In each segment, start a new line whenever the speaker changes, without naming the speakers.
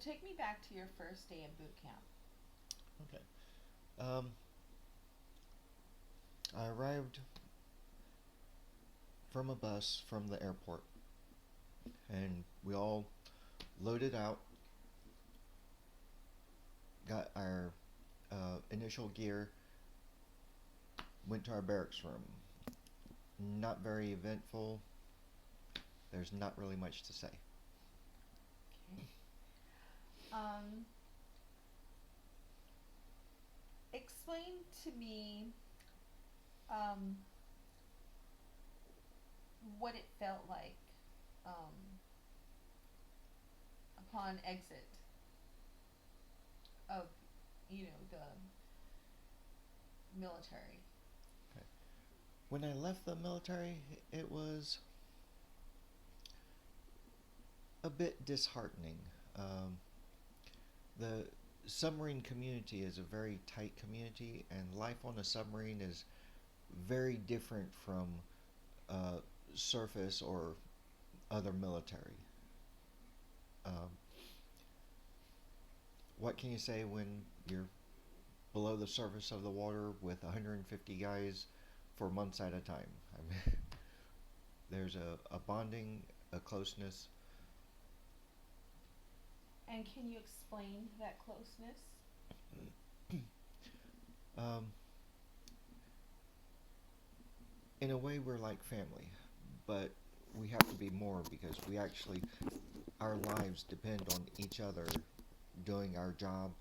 take me back to your first day in boot camp.
Okay. Um, I arrived from a bus from the airport, and we all loaded out, got our initial gear, went to our barracks room. Not very eventful. There's not really much to say.
Okay. Um, Explain to me um, what it felt like um, upon exit of, the military.
Okay. When I left the military, it was a bit disheartening. Um, the submarine community is a very tight community, and life on a submarine is very different from uh, surface or other military. Um, what can you say when you're below the surface of the water with 150 guys for months at a time? I mean, there's a bonding, a closeness.
And can you explain that closeness?
Um, in a way, we're like family, but we have to be more because we actually, our lives depend on each other doing our job.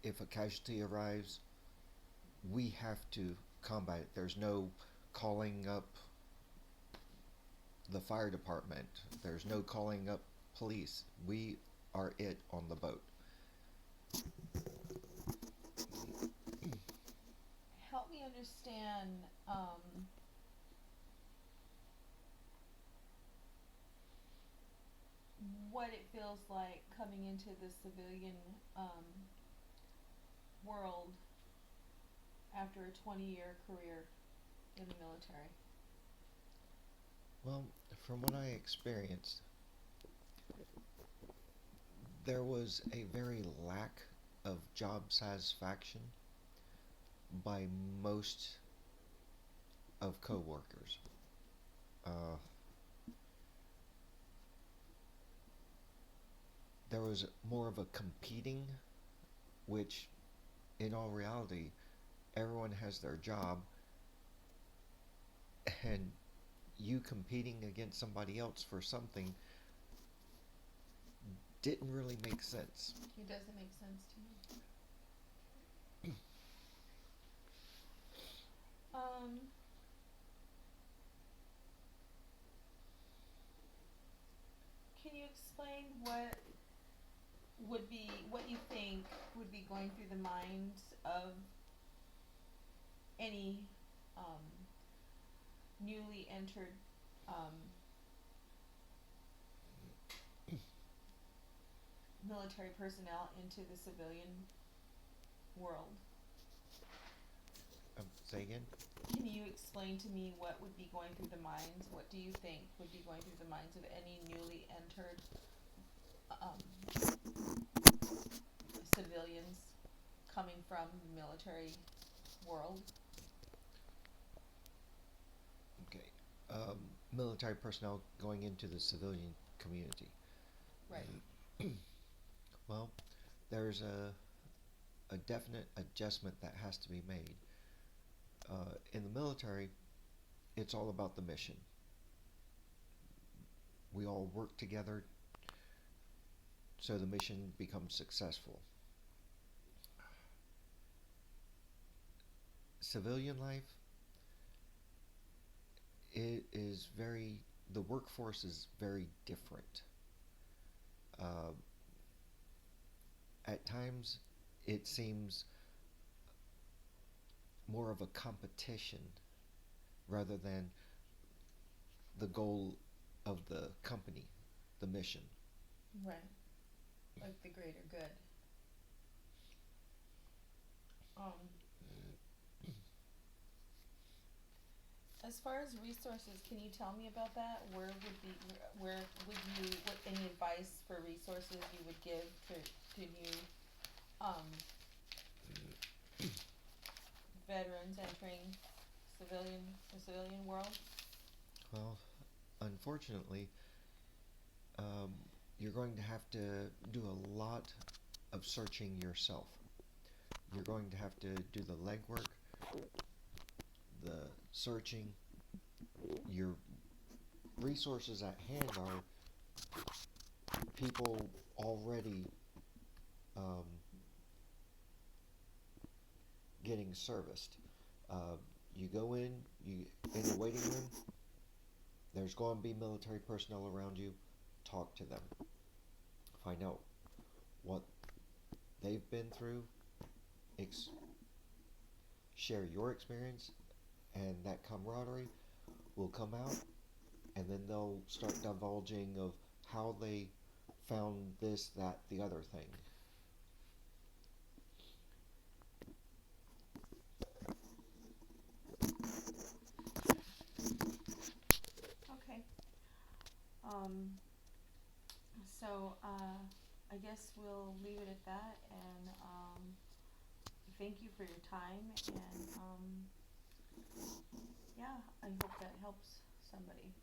If a casualty arrives, we have to combat it. There's no calling up the fire department, there's no calling up police. We are it on the boat.
Help me understand what it feels like coming into the civilian um, world after a 20-year career in the military.
Well, from what I experienced, there was a very lack of job satisfaction by most of coworkers. Uh, there was more of a competing, which in all reality, everyone has their job, and you competing against somebody else for something didn't really make sense.
It doesn't make sense to me. Um, can you explain what you think would be going through the minds of any um, newly entered um, military personnel into the civilian world?
Say again?
Can you explain to me what would be going through the minds? What do you think would be going through the minds of any newly entered civilians coming from the military world?
Okay. Military personnel going into the civilian community.
Right.
Well, there's a definite adjustment that has to be made. In the military, it's all about the mission. We all work together so the mission becomes successful. Civilian life, it is very, the workforce is very different. Uh, at times, it seems more of a competition rather than the goal of the company, the mission.
Right. Like the greater good. Um, as far as resources, can you tell me about that? Where would be where would you what any advice advice for resources you would give to new um, veterans entering the civilian world?
Well, unfortunately, um, you're going to have to do a lot of searching yourself. You're going to have to do the legwork, the searching. Your resources at hand are people already um, getting serviced. Uh, you go in the waiting room. There's going to be military personnel around you. Talk to them. Find out what they've been through. Ex- Share your experience, and that camaraderie will come out, and then they'll start divulging of how they found this, that, the other thing.
Okay. Um, so I guess we'll leave it at that, and thank you for your time, and yeah, I hope that helps somebody.